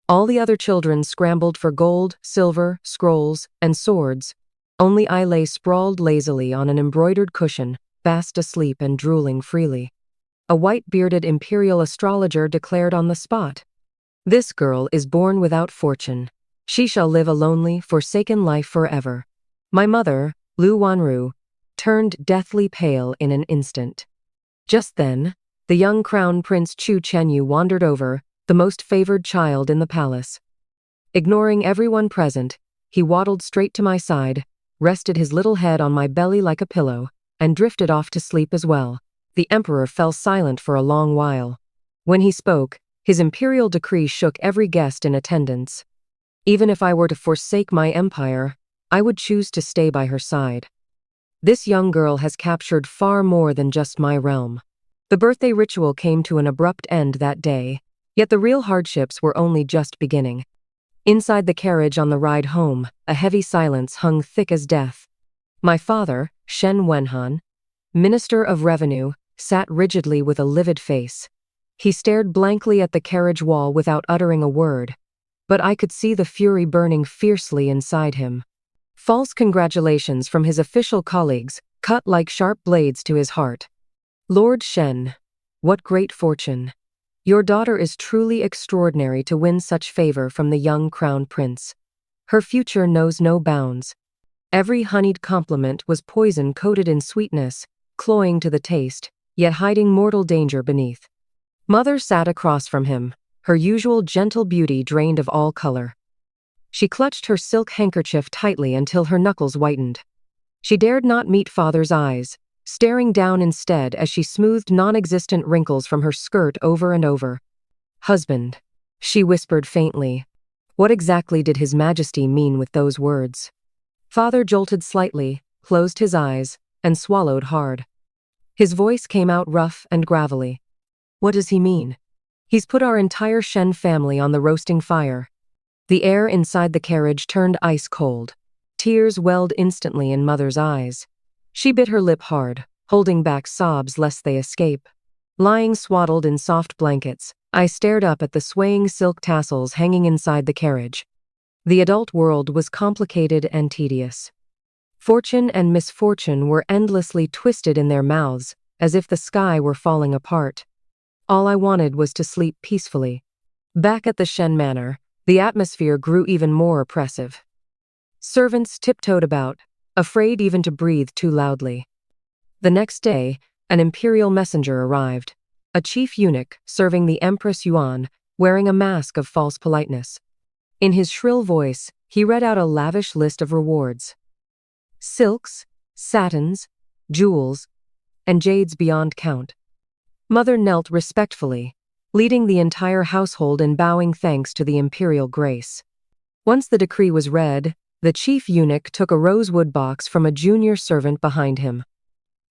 All the other children scrambled for gold, silver, scrolls, and swords. Only I lay sprawled lazily on an embroidered cushion, fast asleep and drooling freely. A white-bearded imperial astrologer declared on the spot, "This girl is born without fortune. She shall live a lonely, forsaken life forever." My mother, Liu Wanrou, turned deathly pale in an instant. Just then, the young Crown Prince Chu Chenyu wandered over, the most favored child in the palace. Ignoring everyone present, he waddled straight to my side, rested his little head on my belly like a pillow, and drifted off to sleep as well. The emperor fell silent for a long while. When he spoke, his imperial decree shook every guest in attendance. Even if I were to forsake my empire, I would choose to stay by her side. This young girl has captured far more than just my realm. The birthday ritual came to an abrupt end that day, yet the real hardships were only just beginning. Inside the carriage on the ride home, a heavy silence hung thick as death. My father, Shen Wenhan, Minister of Revenue, sat rigidly with a livid face. He stared blankly at the carriage wall without uttering a word, but I could see the fury burning fiercely inside him. False congratulations from his official colleagues cut like sharp blades to his heart. "Lord Shen, what great fortune! Your daughter is truly extraordinary to win such favor from the young crown prince. Her future knows no bounds." Every honeyed compliment was poison coated in sweetness, cloying to the taste, yet hiding mortal danger beneath. Mother sat across from him, her usual gentle beauty drained of all color. She clutched her silk handkerchief tightly until her knuckles whitened. She dared not meet father's eyes, staring down instead as she smoothed non-existent wrinkles from her skirt over and over. "Husband," she whispered faintly. What exactly did His Majesty mean with those words? Father jolted slightly, closed his eyes, and swallowed hard. His voice came out rough and gravelly. "What does he mean? He's put our entire Shen family on the roasting fire." The air inside the carriage turned ice cold. Tears welled instantly in Mother's eyes. She bit her lip hard, holding back sobs lest they escape. Lying swaddled in soft blankets, I stared up at the swaying silk tassels hanging inside the carriage. The adult world was complicated and tedious. Fortune and misfortune were endlessly twisted in their mouths, as if the sky were falling apart. All I wanted was to sleep peacefully. Back at the Shen Manor, the atmosphere grew even more oppressive. Servants tiptoed about, afraid even to breathe too loudly. The next day, an imperial messenger arrived, a chief eunuch serving the Empress Yuan, wearing a mask of false politeness. In his shrill voice, he read out a lavish list of rewards. Silks, satins, jewels, and jades beyond count. Mother knelt respectfully, leading the entire household in bowing thanks to the imperial grace. Once the decree was read, the chief eunuch took a rosewood box from a junior servant behind him.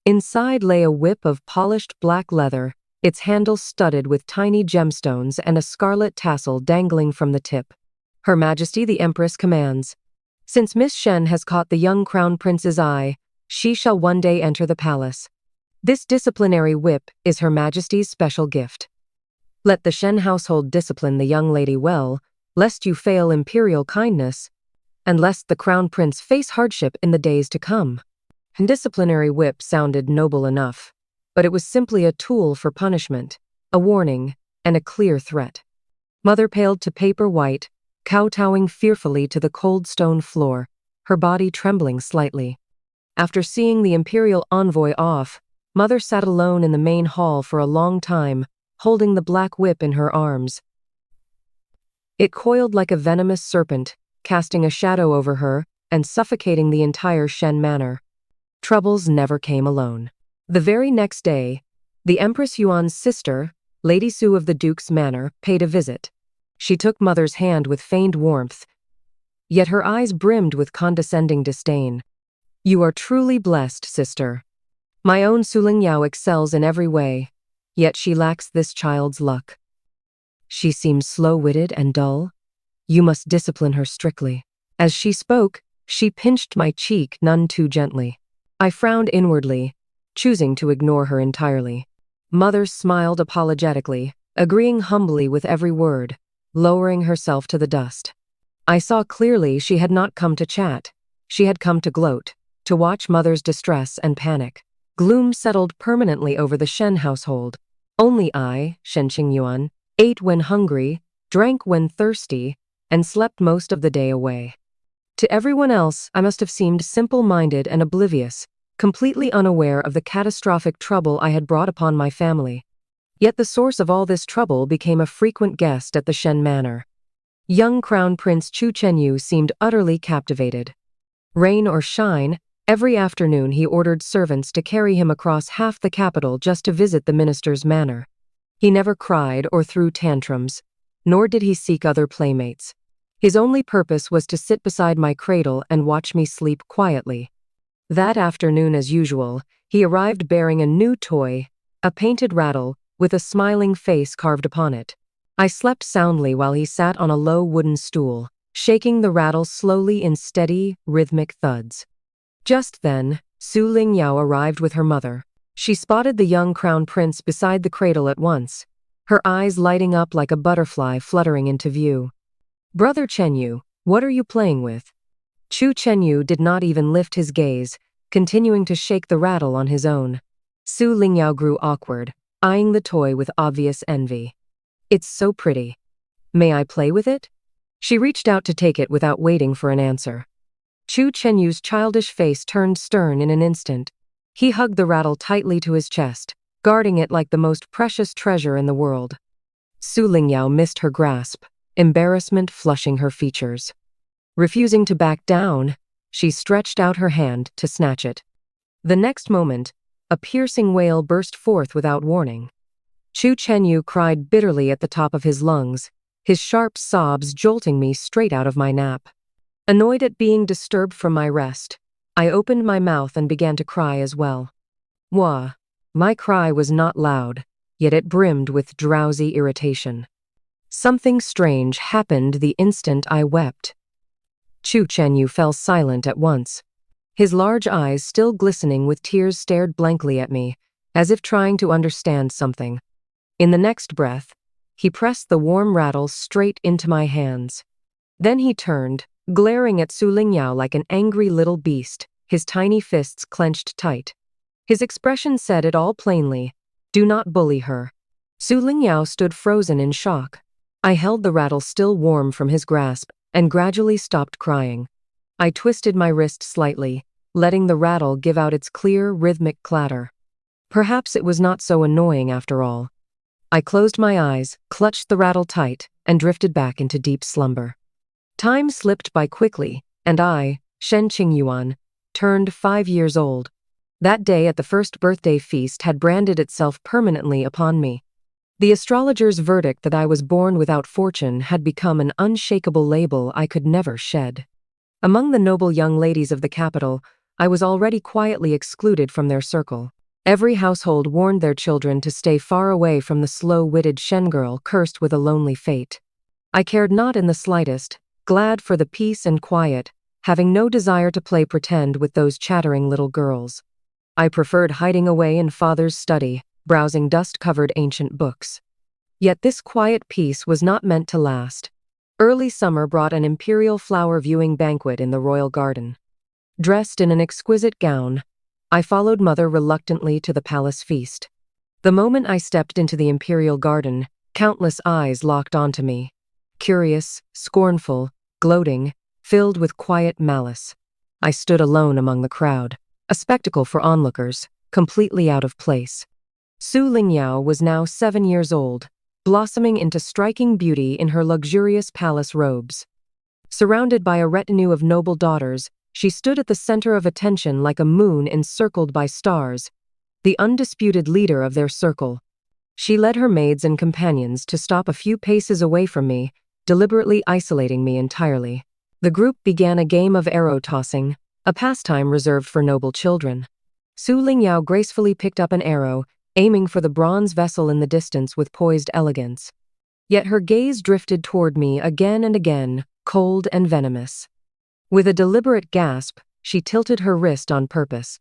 Inside lay a whip of polished black leather, its handle studded with tiny gemstones and a scarlet tassel dangling from the tip. "Her Majesty the Empress commands. Since Miss Shen has caught the young crown prince's eye, she shall one day enter the palace. This disciplinary whip is Her Majesty's special gift. Let the Shen household discipline the young lady well, lest you fail imperial kindness, and lest the crown prince face hardship in the days to come." Disciplinary whip sounded noble enough, but it was simply a tool for punishment, a warning, and a clear threat. Mother paled to paper white, kowtowing fearfully to the cold stone floor, her body trembling slightly. After seeing the imperial envoy off, Mother sat alone in the main hall for a long time, holding the black whip in her arms. It coiled like a venomous serpent, casting a shadow over her and suffocating the entire Shen Manor. Troubles never came alone. The very next day, the Empress Yuan's sister, Lady Su of the Duke's Manor, paid a visit. She took Mother's hand with feigned warmth, yet her eyes brimmed with condescending disdain. "You are truly blessed, sister. My own Suling Yao excels in every way, yet she lacks this child's luck. She seems slow-witted and dull. You must discipline her strictly." As she spoke, she pinched my cheek none too gently. I frowned inwardly, choosing to ignore her entirely. Mother smiled apologetically, agreeing humbly with every word. lowering herself to the dust. I saw clearly she had not come to chat. She had come to gloat, to watch mother's distress and panic. Gloom settled permanently over the Shen household. Only I, Shen Qingyuan, ate when hungry, drank when thirsty, and slept most of the day away. To everyone else, I must have seemed simple-minded and oblivious, completely unaware of the catastrophic trouble I had brought upon my family. Yet the source of all this trouble became a frequent guest at the Shen Manor. Young Crown Prince Chu Chenyu seemed utterly captivated. Rain or shine, every afternoon he ordered servants to carry him across half the capital just to visit the minister's manor. He never cried or threw tantrums, nor did he seek other playmates. His only purpose was to sit beside my cradle and watch me sleep quietly. That afternoon, as usual, he arrived bearing a new toy, a painted rattle, with a smiling face carved upon it. I slept soundly while he sat on a low wooden stool, shaking the rattle slowly in steady, rhythmic thuds. Just then, Su Lingyao arrived with her mother. She spotted the young crown prince beside the cradle at once, her eyes lighting up like a butterfly fluttering into view. "Brother Chenyu, what are you playing with?" Chu Chenyu did not even lift his gaze, continuing to shake the rattle on his own. Su Lingyao grew awkward, eyeing the toy with obvious envy. "It's so pretty. May I play with it?" She reached out to take it without waiting for an answer. Chu Chenyu's childish face turned stern in an instant. He hugged the rattle tightly to his chest, guarding it like the most precious treasure in the world. Su Lingyao missed her grasp, embarrassment flushing her features. Refusing to back down, she stretched out her hand to snatch it. The next moment, a piercing wail burst forth without warning. Chu Chenyu cried bitterly at the top of his lungs, his sharp sobs jolting me straight out of my nap. Annoyed at being disturbed from my rest, I opened my mouth and began to cry as well. Wah! My cry was not loud, yet it brimmed with drowsy irritation. Something strange happened the instant I wept. Chu Chenyu fell silent at once. His large eyes, still glistening with tears, stared blankly at me, as if trying to understand something. In the next breath, he pressed the warm rattle straight into my hands. Then he turned, glaring at Su Lingyao like an angry little beast, his tiny fists clenched tight. His expression said it all plainly: "Do not bully her." Su Lingyao stood frozen in shock. I held the rattle still warm from his grasp, and gradually stopped crying. I twisted my wrist slightly, letting the rattle give out its clear, rhythmic clatter. Perhaps it was not so annoying after all. I closed my eyes, clutched the rattle tight, and drifted back into deep slumber. Time slipped by quickly, and I, Shen Qingyuan, turned 5 years old. That day at the first birthday feast had branded itself permanently upon me. The astrologer's verdict that I was born without fortune had become an unshakable label I could never shed. Among the noble young ladies of the capital, I was already quietly excluded from their circle. Every household warned their children to stay far away from the slow-witted Shen girl cursed with a lonely fate. I cared not in the slightest, glad for the peace and quiet, having no desire to play pretend with those chattering little girls. I preferred hiding away in father's study, browsing dust-covered ancient books. Yet this quiet peace was not meant to last. Early summer brought an imperial flower viewing banquet in the royal garden. Dressed in an exquisite gown, I followed mother reluctantly to the palace feast. The moment I stepped into the imperial garden, countless eyes locked onto me. Curious, scornful, gloating, filled with quiet malice. I stood alone among the crowd, a spectacle for onlookers, completely out of place. Su Lingyao was now 7 years old, blossoming into striking beauty in her luxurious palace robes. Surrounded by a retinue of noble daughters, she stood at the center of attention like a moon encircled by stars, the undisputed leader of their circle. She led her maids and companions to stop a few paces away from me, deliberately isolating me entirely. The group began a game of arrow tossing, a pastime reserved for noble children. Su Lingyao gracefully picked up an arrow, aiming for the bronze vessel in the distance with poised elegance. Yet her gaze drifted toward me again and again, cold and venomous. With a deliberate gasp, she tilted her wrist on purpose.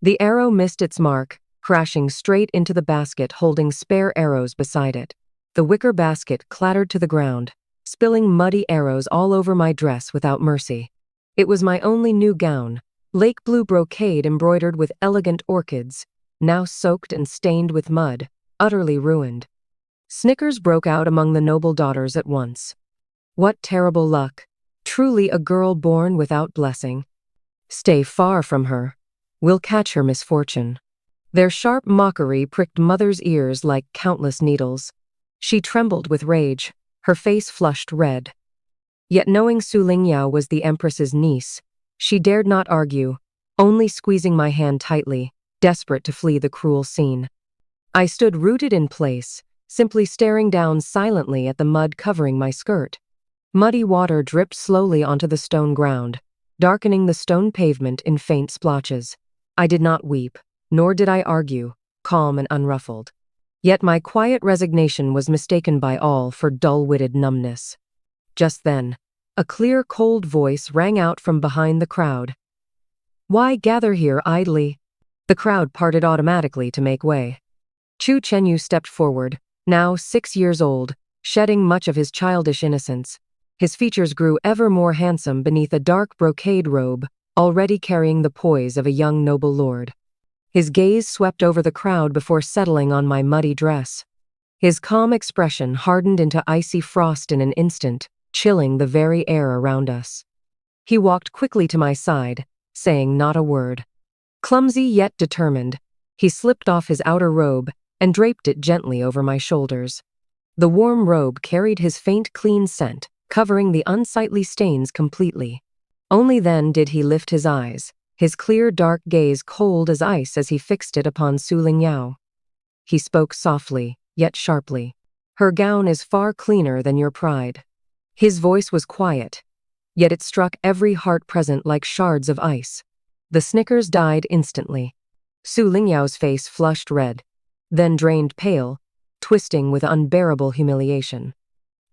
The arrow missed its mark, crashing straight into the basket holding spare arrows beside it. The wicker basket clattered to the ground, spilling muddy arrows all over my dress without mercy. It was my only new gown, lake blue brocade embroidered with elegant orchids, now soaked and stained with mud, utterly ruined. Snickers broke out among the noble daughters at once. What terrible luck! Truly a girl born without blessing. Stay far from her. We'll catch her misfortune. Their sharp mockery pricked mother's ears like countless needles. She trembled with rage, her face flushed red. Yet knowing Su Lingyao was the empress's niece, she dared not argue, only squeezing my hand tightly, desperate to flee the cruel scene. I stood rooted in place, simply staring down silently at the mud covering my skirt. Muddy water dripped slowly onto the stone ground, darkening the stone pavement in faint splotches. I did not weep, nor did I argue, calm and unruffled. Yet my quiet resignation was mistaken by all for dull-witted numbness. Just then, a clear, cold voice rang out from behind the crowd. "Why gather here idly?" The crowd parted automatically to make way. Chu Chenyu stepped forward, now 6 years old, shedding much of his childish innocence. His features grew ever more handsome beneath a dark brocade robe, already carrying the poise of a young noble lord. His gaze swept over the crowd before settling on my muddy dress. His calm expression hardened into icy frost in an instant, chilling the very air around us. He walked quickly to my side, saying not a word. Clumsy yet determined, he slipped off his outer robe and draped it gently over my shoulders. The warm robe carried his faint, clean scent, covering the unsightly stains completely. Only then did he lift his eyes, his clear dark gaze cold as ice as he fixed it upon Su Lingyao. He spoke softly, yet sharply. "Her gown is far cleaner than your pride." His voice was quiet, yet it struck every heart present like shards of ice. The snickers died instantly. Su Lingyao's face flushed red, then drained pale, twisting with unbearable humiliation.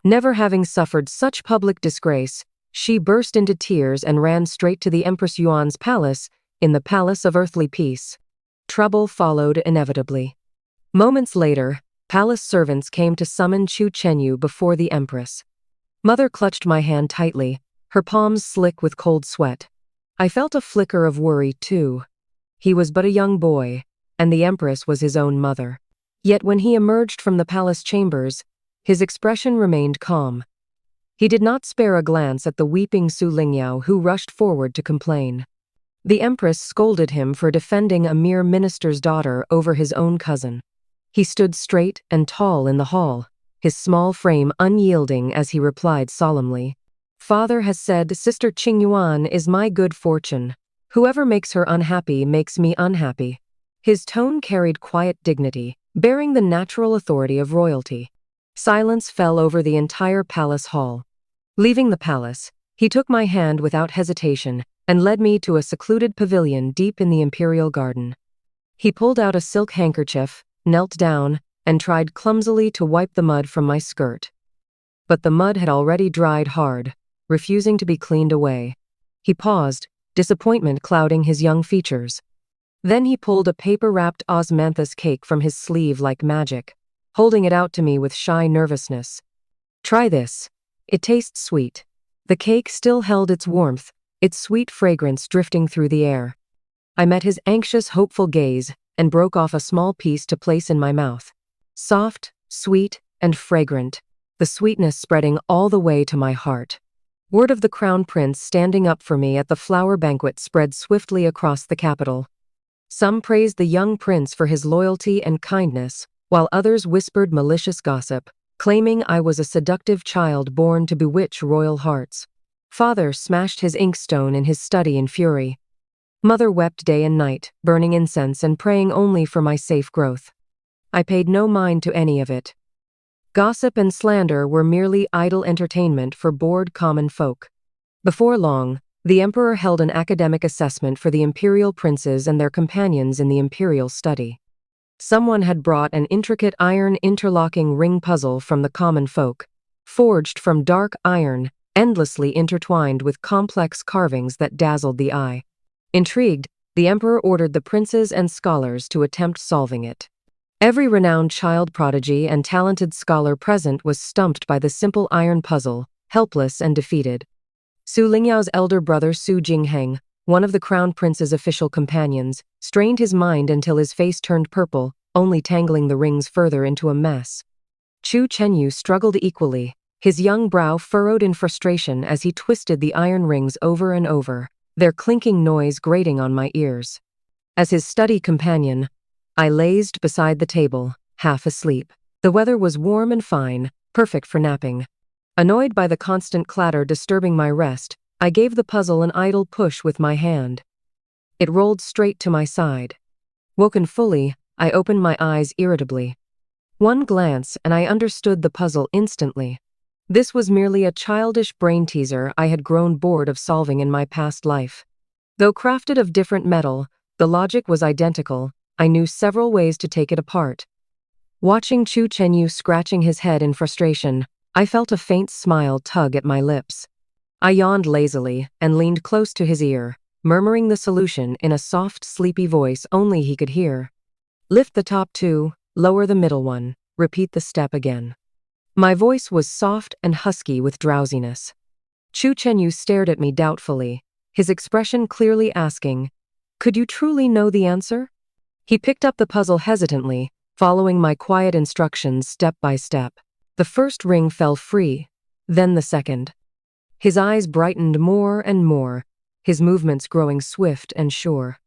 Never having suffered such public disgrace, she burst into tears and ran straight to the Empress Yuan's palace, in the Palace of Earthly Peace. Trouble followed inevitably. Moments later, palace servants came to summon Chu Chenyu before the Empress. Mother clutched my hand tightly, her palms slick with cold sweat. I felt a flicker of worry, too. He was but a young boy, and the Empress was his own mother. Yet when he emerged from the palace chambers, his expression remained calm. He did not spare a glance at the weeping Su Lingyao, who rushed forward to complain. The Empress scolded him for defending a mere minister's daughter over his own cousin. He stood straight and tall in the hall, his small frame unyielding as he replied solemnly, "Father has said Sister Qingyuan is my good fortune. Whoever makes her unhappy makes me unhappy." His tone carried quiet dignity, bearing the natural authority of royalty. Silence fell over the entire palace hall. Leaving the palace, he took my hand without hesitation and led me to a secluded pavilion deep in the imperial garden. He pulled out a silk handkerchief, knelt down, and tried clumsily to wipe the mud from my skirt. But the mud had already dried hard, refusing to be cleaned away. He paused, disappointment clouding his young features. Then he pulled a paper-wrapped osmanthus cake from his sleeve like magic, holding it out to me with shy nervousness. "Try this. It tastes sweet." The cake still held its warmth, its sweet fragrance drifting through the air. I met his anxious, hopeful gaze and broke off a small piece to place in my mouth. Soft, sweet, and fragrant, the sweetness spreading all the way to my heart. Word of the Crown Prince standing up for me at the flower banquet spread swiftly across the capital. Some praised the young prince for his loyalty and kindness, while others whispered malicious gossip, claiming I was a seductive child born to bewitch royal hearts. Father smashed his inkstone in his study in fury. Mother wept day and night, burning incense and praying only for my safe growth. I paid no mind to any of it. Gossip and slander were merely idle entertainment for bored common folk. Before long, the emperor held an academic assessment for the imperial princes and their companions in the imperial study. Someone had brought an intricate iron interlocking ring puzzle from the common folk, forged from dark iron, endlessly intertwined with complex carvings that dazzled the eye. Intrigued, the emperor ordered the princes and scholars to attempt solving it. Every renowned child prodigy and talented scholar present was stumped by the simple iron puzzle, helpless and defeated. Su Lingyao's elder brother Su Jingheng, one of the Crown Prince's official companions, strained his mind until his face turned purple, only tangling the rings further into a mess. Chu Chenyu struggled equally, his young brow furrowed in frustration as he twisted the iron rings over and over, their clinking noise grating on my ears. As his study companion, I lazed beside the table, half asleep. The weather was warm and fine, perfect for napping. Annoyed by the constant clatter disturbing my rest, I gave the puzzle an idle push with my hand. It rolled straight to my side. Woken fully, I opened my eyes irritably. One glance and I understood the puzzle instantly. This was merely a childish brain teaser I had grown bored of solving in my past life. Though crafted of different metal, the logic was identical. I knew several ways to take it apart. Watching Chu Chenyu scratching his head in frustration, I felt a faint smile tug at my lips. I yawned lazily and leaned close to his ear, murmuring the solution in a soft, sleepy voice only he could hear. Lift the top two, lower the middle one, repeat the step again. My voice was soft and husky with drowsiness. Chu Chenyu stared at me doubtfully, his expression clearly asking, "Could you truly know the answer?" He picked up the puzzle hesitantly, following my quiet instructions step by step. The first ring fell free, then the second. His eyes brightened more and more, his movements growing swift and sure.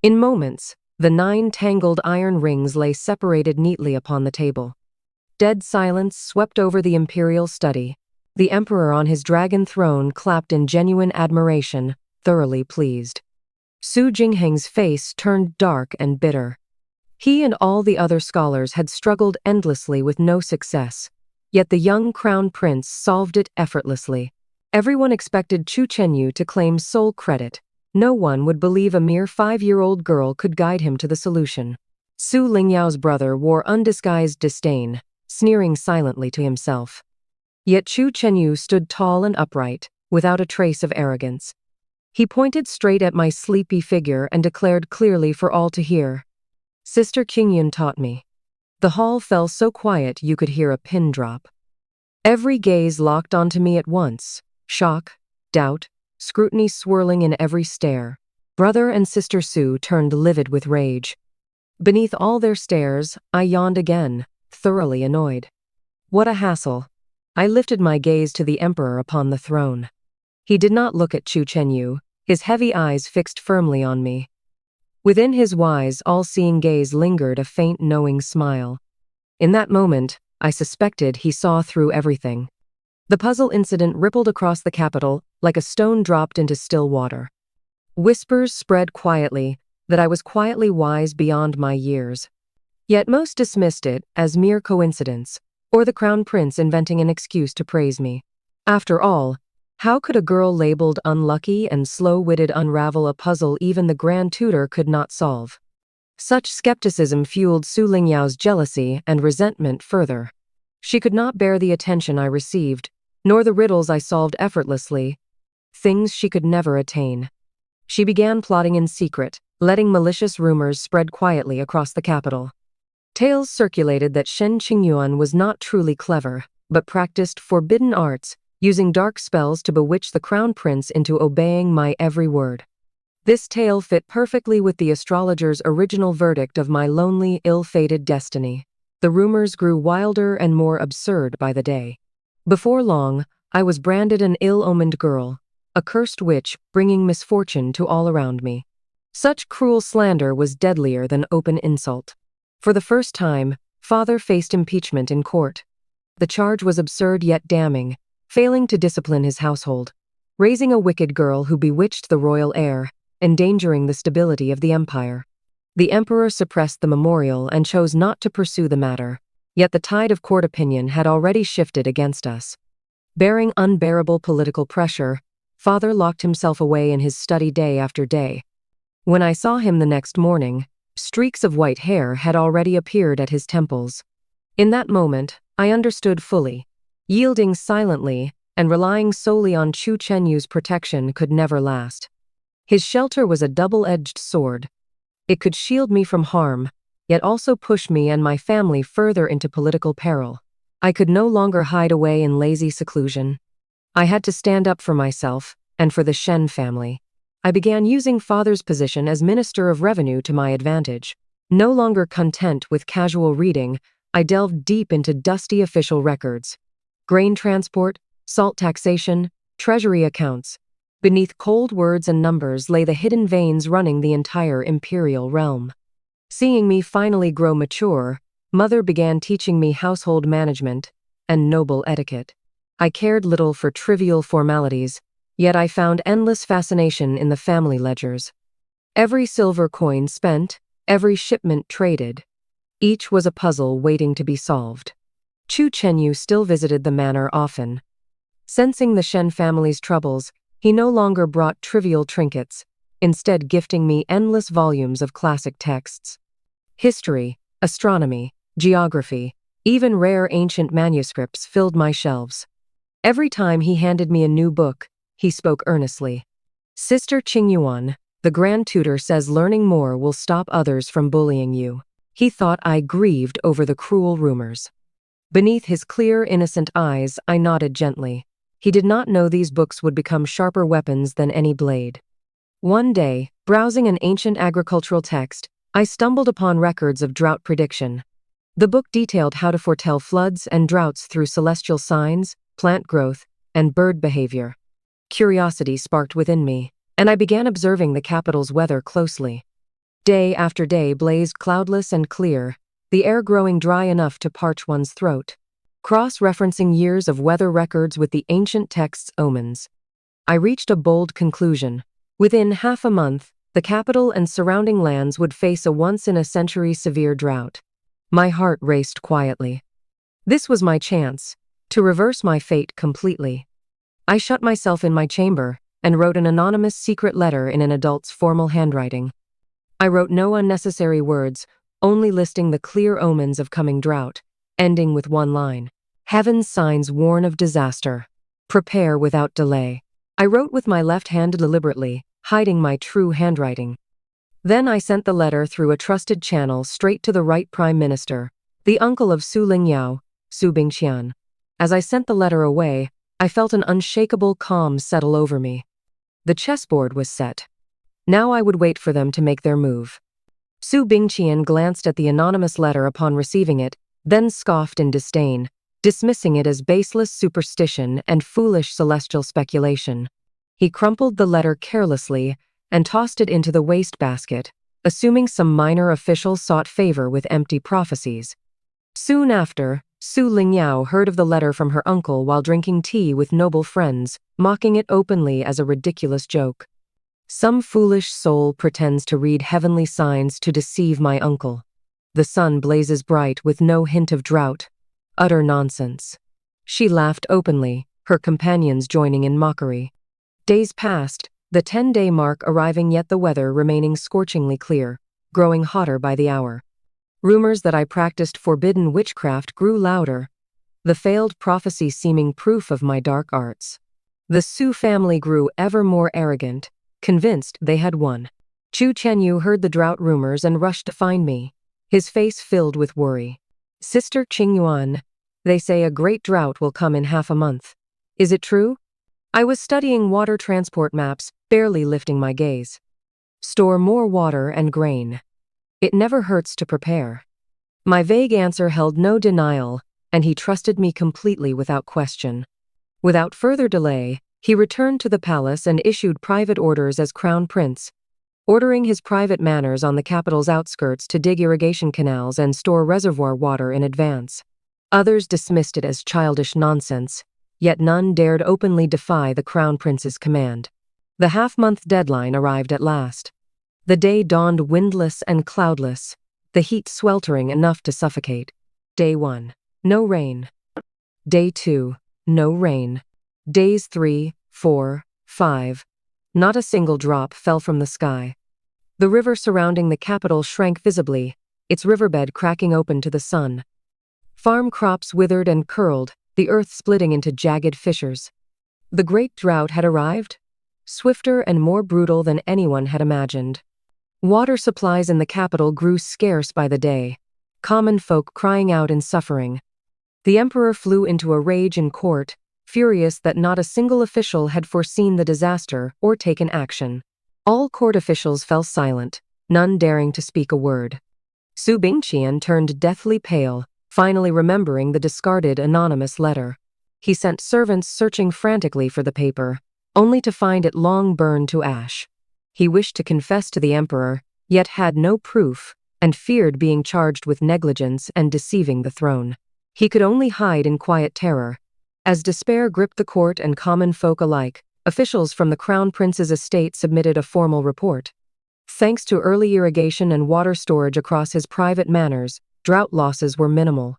In moments, the 9 tangled iron rings lay separated neatly upon the table. Dead silence swept over the imperial study. The emperor on his dragon throne clapped in genuine admiration, thoroughly pleased. Su Jingheng's face turned dark and bitter. He and all the other scholars had struggled endlessly with no success, yet the young crown prince solved it effortlessly. Everyone expected Chu Chenyu to claim sole credit. No one would believe a mere 5-year-old girl could guide him to the solution. Su Lingyao's brother wore undisguised disdain, sneering silently to himself. Yet Chu Chenyu stood tall and upright, without a trace of arrogance. He pointed straight at my sleepy figure and declared clearly for all to hear, "Sister Qingyun taught me." The hall fell so quiet you could hear a pin drop. Every gaze locked onto me at once, shock, doubt, scrutiny swirling in every stare. Brother and Sister Su turned livid with rage. Beneath all their stares, I yawned again, thoroughly annoyed. What a hassle. I lifted my gaze to the emperor upon the throne. He did not look at Chu Chenyu, his heavy eyes fixed firmly on me. Within his wise, all-seeing gaze lingered a faint knowing smile. In that moment, I suspected he saw through everything. The puzzle incident rippled across the capital like a stone dropped into still water. Whispers spread quietly that I was quietly wise beyond my years. Yet most dismissed it as mere coincidence, or the crown prince inventing an excuse to praise me. After all, how could a girl labeled unlucky and slow-witted unravel a puzzle even the grand tutor could not solve? Such skepticism fueled Su Lingyao's jealousy and resentment further. She could not bear the attention I received, nor the riddles I solved effortlessly, things she could never attain. She began plotting in secret, letting malicious rumors spread quietly across the capital. Tales circulated that Shen Qingyuan was not truly clever, but practiced forbidden arts, using dark spells to bewitch the crown prince into obeying my every word. This tale fit perfectly with the astrologer's original verdict of my lonely, ill-fated destiny. The rumors grew wilder and more absurd by the day. Before long, I was branded an ill-omened girl, a cursed witch bringing misfortune to all around me. Such cruel slander was deadlier than open insult. For the first time, father faced impeachment in court. The charge was absurd yet damning, failing to discipline his household, raising a wicked girl who bewitched the royal heir, endangering the stability of the empire. The emperor suppressed the memorial and chose not to pursue the matter, yet the tide of court opinion had already shifted against us. Bearing unbearable political pressure, father locked himself away in his study day after day. When I saw him the next morning, streaks of white hair had already appeared at his temples. In that moment, I understood fully. Yielding silently and relying solely on Chu Chenyu's protection could never last. His shelter was a double-edged sword. It could shield me from harm, yet also pushed me and my family further into political peril. I could no longer hide away in lazy seclusion. I had to stand up for myself and for the Shen family. I began using father's position as Minister of Revenue to my advantage. No longer content with casual reading, I delved deep into dusty official records. Grain transport, salt taxation, treasury accounts. Beneath cold words and numbers lay the hidden veins running the entire imperial realm. Seeing me finally grow mature, Mother began teaching me household management and noble etiquette. I cared little for trivial formalities, yet I found endless fascination in the family ledgers. Every silver coin spent, every shipment traded. Each was a puzzle waiting to be solved. Chu Chenyu still visited the manor often. Sensing the Shen family's troubles, he no longer brought trivial trinkets, instead gifting me endless volumes of classic texts. History, astronomy, geography, even rare ancient manuscripts filled my shelves. Every time he handed me a new book, he spoke earnestly. Sister Qingyuan, the grand tutor says learning more will stop others from bullying you. He thought I grieved over the cruel rumors. Beneath his clear, innocent eyes, I nodded gently. He did not know these books would become sharper weapons than any blade. One day, browsing an ancient agricultural text, I stumbled upon records of drought prediction. The book detailed how to foretell floods and droughts through celestial signs, plant growth, and bird behavior. Curiosity sparked within me, and I began observing the capital's weather closely. Day after day blazed cloudless and clear, the air growing dry enough to parch one's throat. Cross-referencing years of weather records with the ancient text's omens, I reached a bold conclusion. Within half a month, the capital and surrounding lands would face a once-in-a-century severe drought. My heart raced quietly. This was my chance to reverse my fate completely. I shut myself in my chamber and wrote an anonymous secret letter in an adult's formal handwriting. I wrote no unnecessary words, only listing the clear omens of coming drought, ending with one line. Heaven's signs warn of disaster. Prepare without delay. I wrote with my left hand deliberately, hiding my true handwriting. Then I sent the letter through a trusted channel straight to the right Prime Minister, the uncle of Su Lingyao, Su Bingqian. As I sent the letter away, I felt an unshakable calm settle over me. The chessboard was set. Now I would wait for them to make their move. Su Bingqian glanced at the anonymous letter upon receiving it, then scoffed in disdain, dismissing it as baseless superstition and foolish celestial speculation. He crumpled the letter carelessly and tossed it into the wastebasket, assuming some minor official sought favor with empty prophecies. Soon after, Su Lingyao heard of the letter from her uncle while drinking tea with noble friends, mocking it openly as a ridiculous joke. Some foolish soul pretends to read heavenly signs to deceive my uncle. The sun blazes bright with no hint of drought. Utter nonsense. She laughed openly, her companions joining in mockery. Days passed, the 10-day mark arriving yet the weather remaining scorchingly clear, growing hotter by the hour. Rumors that I practiced forbidden witchcraft grew louder, the failed prophecy seeming proof of my dark arts. The Su family grew ever more arrogant, convinced they had won. Chu Chenyu heard the drought rumors and rushed to find me, his face filled with worry. Sister Qingyuan, they say a great drought will come in half a month. Is it true? I was studying water transport maps, barely lifting my gaze. Store more water and grain. It never hurts to prepare. My vague answer held no denial, and he trusted me completely without question. Without further delay, he returned to the palace and issued private orders as Crown Prince, ordering his private manors on the capital's outskirts to dig irrigation canals and store reservoir water in advance. Others dismissed it as childish nonsense, yet none dared openly defy the Crown Prince's command. The half-month deadline arrived at last. The day dawned windless and cloudless, the heat sweltering enough to suffocate. Day 1. No rain. Day 2. No rain. Days 3, 4, 5. Not a single drop fell from the sky. The river surrounding the capital shrank visibly, its riverbed cracking open to the sun. Farm crops withered and curled, the earth splitting into jagged fissures. The great drought had arrived, swifter and more brutal than anyone had imagined. Water supplies in the capital grew scarce by the day, common folk crying out in suffering. The emperor flew into a rage in court, furious that not a single official had foreseen the disaster or taken action. All court officials fell silent, none daring to speak a word. Su Bingqian turned deathly pale, finally remembering the discarded anonymous letter. He sent servants searching frantically for the paper, only to find it long burned to ash. He wished to confess to the emperor, yet had no proof, and feared being charged with negligence and deceiving the throne. He could only hide in quiet terror. As despair gripped the court and common folk alike, officials from the Crown Prince's estate submitted a formal report. Thanks to early irrigation and water storage across his private manors, drought losses were minimal.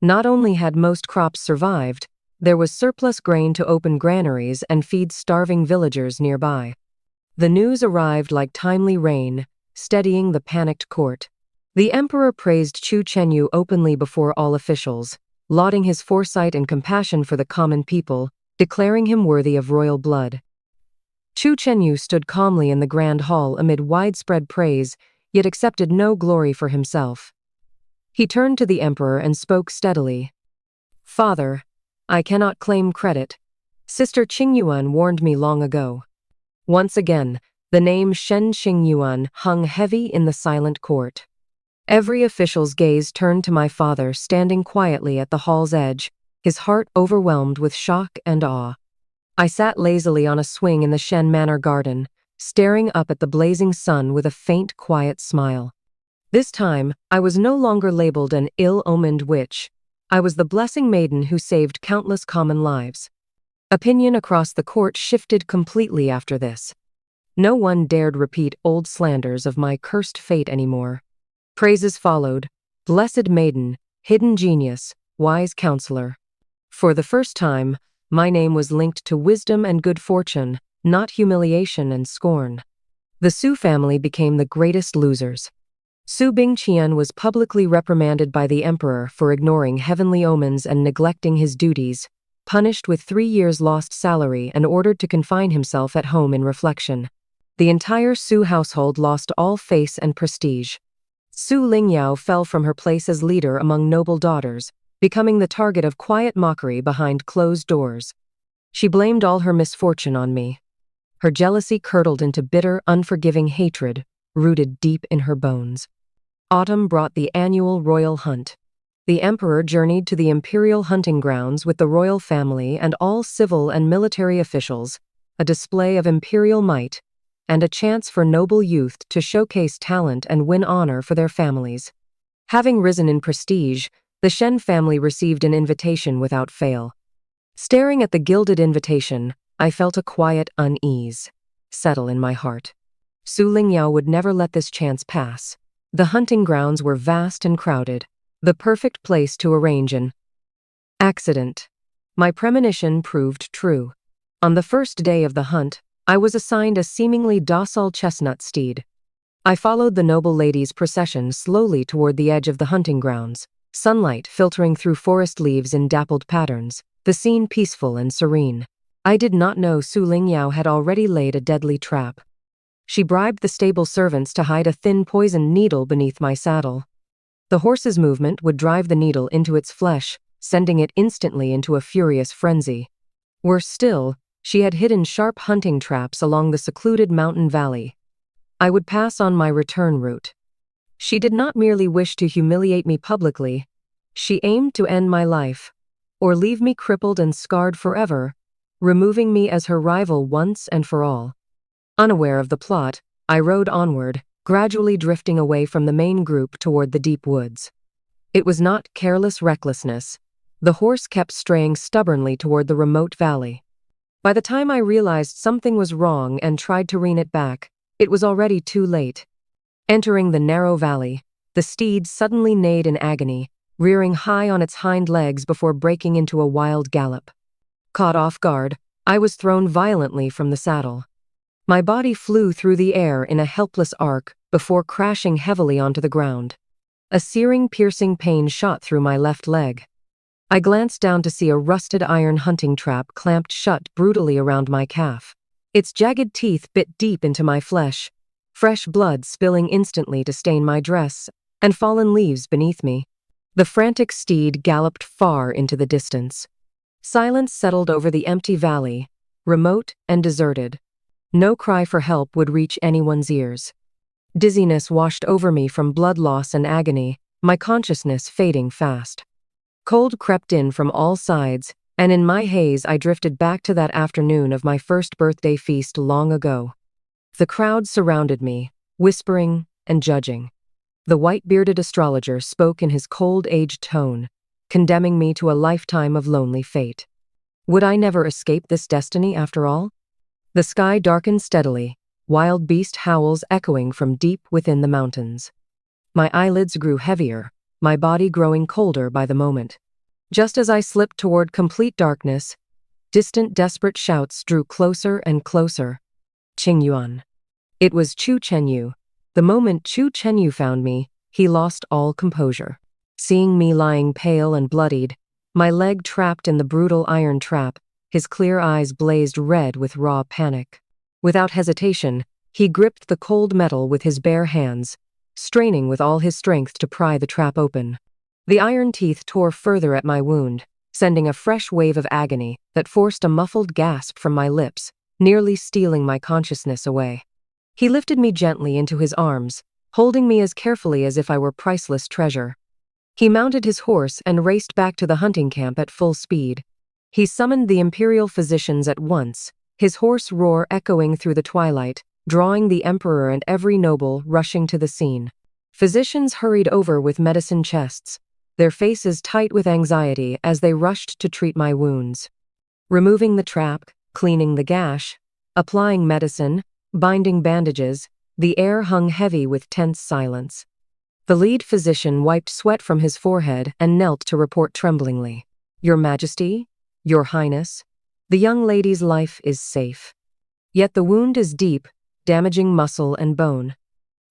Not only had most crops survived, there was surplus grain to open granaries and feed starving villagers nearby. The news arrived like timely rain, steadying the panicked court. The emperor praised Chu Chenyu openly before all officials, lauding his foresight and compassion for the common people, declaring him worthy of royal blood. Chu Chenyu stood calmly in the grand hall amid widespread praise, yet accepted no glory for himself. He turned to the emperor and spoke steadily. "Father, I cannot claim credit. Sister Qingyuan warned me long ago." Once again, the name Shen Qingyuan hung heavy in the silent court. Every official's gaze turned to my father standing quietly at the hall's edge, his heart overwhelmed with shock and awe. I sat lazily on a swing in the Shen Manor garden, staring up at the blazing sun with a faint, quiet smile. This time, I was no longer labeled an ill-omened witch. I was the blessing maiden who saved countless common lives. Opinion across the court shifted completely after this. No one dared repeat old slanders of my cursed fate anymore. Praises followed: blessed maiden, hidden genius, wise counselor. For the first time, my name was linked to wisdom and good fortune, not humiliation and scorn. The Su family became the greatest losers. Su Bingqian was publicly reprimanded by the emperor for ignoring heavenly omens and neglecting his duties, punished with 3 years' lost salary and ordered to confine himself at home in reflection. The entire Su household lost all face and prestige. Su Lingyao fell from her place as leader among noble daughters, becoming the target of quiet mockery behind closed doors. She blamed all her misfortune on me. Her jealousy curdled into bitter, unforgiving hatred, rooted deep in her bones. Autumn brought the annual royal hunt. The emperor journeyed to the imperial hunting grounds with the royal family and all civil and military officials, a display of imperial might, and a chance for noble youth to showcase talent and win honor for their families. Having risen in prestige, the Shen family received an invitation without fail. Staring at the gilded invitation, I felt a quiet unease settle in my heart. Su Lingyao would never let this chance pass. The hunting grounds were vast and crowded, the perfect place to arrange an accident. My premonition proved true. On the first day of the hunt, I was assigned a seemingly docile chestnut steed. I followed the noble lady's procession slowly toward the edge of the hunting grounds, sunlight filtering through forest leaves in dappled patterns, the scene peaceful and serene. I did not know Su Lingyao had already laid a deadly trap. She bribed the stable servants to hide a thin poisoned needle beneath my saddle. The horse's movement would drive the needle into its flesh, sending it instantly into a furious frenzy. Worse still, she had hidden sharp hunting traps along the secluded mountain valley. I would pass on my return route. She did not merely wish to humiliate me publicly. She aimed to end my life, or leave me crippled and scarred forever, removing me as her rival once and for all. Unaware of the plot, I rode onward, gradually drifting away from the main group toward the deep woods. It was not careless recklessness. The horse kept straying stubbornly toward the remote valley. By the time I realized something was wrong and tried to rein it back, it was already too late. Entering the narrow valley, the steed suddenly neighed in agony, rearing high on its hind legs before breaking into a wild gallop. Caught off guard, I was thrown violently from the saddle. My body flew through the air in a helpless arc before crashing heavily onto the ground. A searing, piercing pain shot through my left leg. I glanced down to see a rusted iron hunting trap clamped shut brutally around my calf. Its jagged teeth bit deep into my flesh, fresh blood spilling instantly to stain my dress, and fallen leaves beneath me. The frantic steed galloped far into the distance. Silence settled over the empty valley, remote and deserted. No cry for help would reach anyone's ears. Dizziness washed over me from blood loss and agony, my consciousness fading fast. Cold crept in from all sides, and in my haze I drifted back to that afternoon of my first birthday feast long ago. The crowd surrounded me, whispering and judging. The white-bearded astrologer spoke in his cold, aged tone, condemning me to a lifetime of lonely fate. Would I never escape this destiny after all? The sky darkened steadily, wild beast howls echoing from deep within the mountains. My eyelids grew heavier, my body growing colder by the moment. Just as I slipped toward complete darkness, distant desperate shouts drew closer and closer. Qingyuan. It was Chu Chenyu. The moment Chu Chenyu found me, he lost all composure. Seeing me lying pale and bloodied, my leg trapped in the brutal iron trap, his clear eyes blazed red with raw panic. Without hesitation, he gripped the cold metal with his bare hands, straining with all his strength to pry the trap open. The iron teeth tore further at my wound, sending a fresh wave of agony that forced a muffled gasp from my lips, nearly stealing my consciousness away. He lifted me gently into his arms, holding me as carefully as if I were priceless treasure. He mounted his horse and raced back to the hunting camp at full speed. He summoned the imperial physicians at once, his hoarse roar echoing through the twilight, drawing the emperor and every noble rushing to the scene. Physicians hurried over with medicine chests, their faces tight with anxiety as they rushed to treat my wounds. Removing the trap, cleaning the gash, applying medicine, binding bandages, the air hung heavy with tense silence. The lead physician wiped sweat from his forehead and knelt to report tremblingly. "Your Majesty, Your Highness, the young lady's life is safe. Yet the wound is deep, damaging muscle and bone.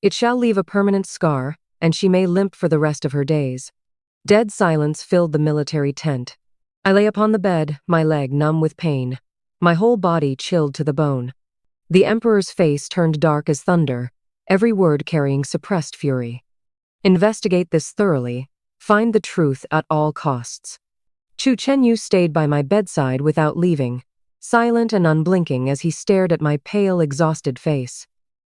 It shall leave a permanent scar, and she may limp for the rest of her days." Dead silence filled the military tent. I lay upon the bed, my leg numb with pain, my whole body chilled to the bone. The emperor's face turned dark as thunder, every word carrying suppressed fury. "Investigate this thoroughly. Find the truth at all costs." Chu Chenyu stayed by my bedside without leaving, silent and unblinking as he stared at my pale, exhausted face.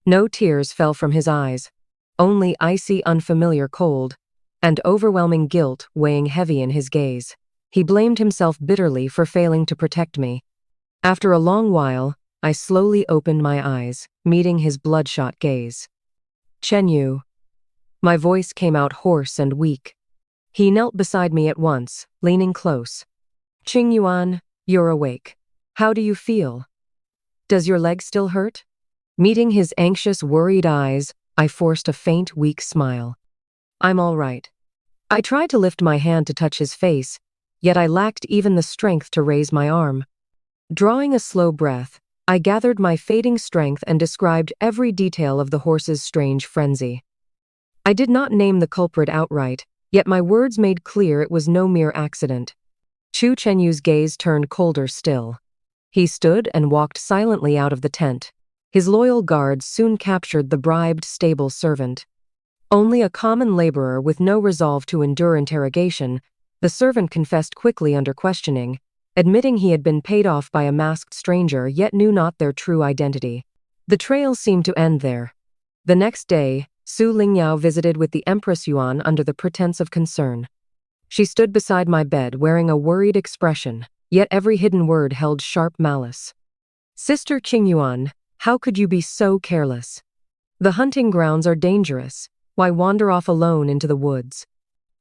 No tears fell from his eyes, only icy, unfamiliar cold, and overwhelming guilt weighing heavy in his gaze. He blamed himself bitterly for failing to protect me. After a long while, I slowly opened my eyes, meeting his bloodshot gaze. "Chenyu." My voice came out hoarse and weak. He knelt beside me at once, leaning close. "Qingyuan, you're awake. How do you feel? Does your leg still hurt?" Meeting his anxious, worried eyes, I forced a faint, weak smile. "I'm all right." I tried to lift my hand to touch his face, yet I lacked even the strength to raise my arm. Drawing a slow breath, I gathered my fading strength and described every detail of the horse's strange frenzy. I did not name the culprit outright, yet my words made clear it was no mere accident. Chu Chenyu's gaze turned colder still. He stood and walked silently out of the tent. His loyal guards soon captured the bribed stable servant. Only a common laborer with no resolve to endure interrogation, the servant confessed quickly under questioning, admitting he had been paid off by a masked stranger yet knew not their true identity. The trail seemed to end there. The next day, Su Lingyao visited with the Empress Yuan under the pretense of concern. She stood beside my bed wearing a worried expression, yet every hidden word held sharp malice. "Sister Qingyuan, how could you be so careless? The hunting grounds are dangerous. Why wander off alone into the woods?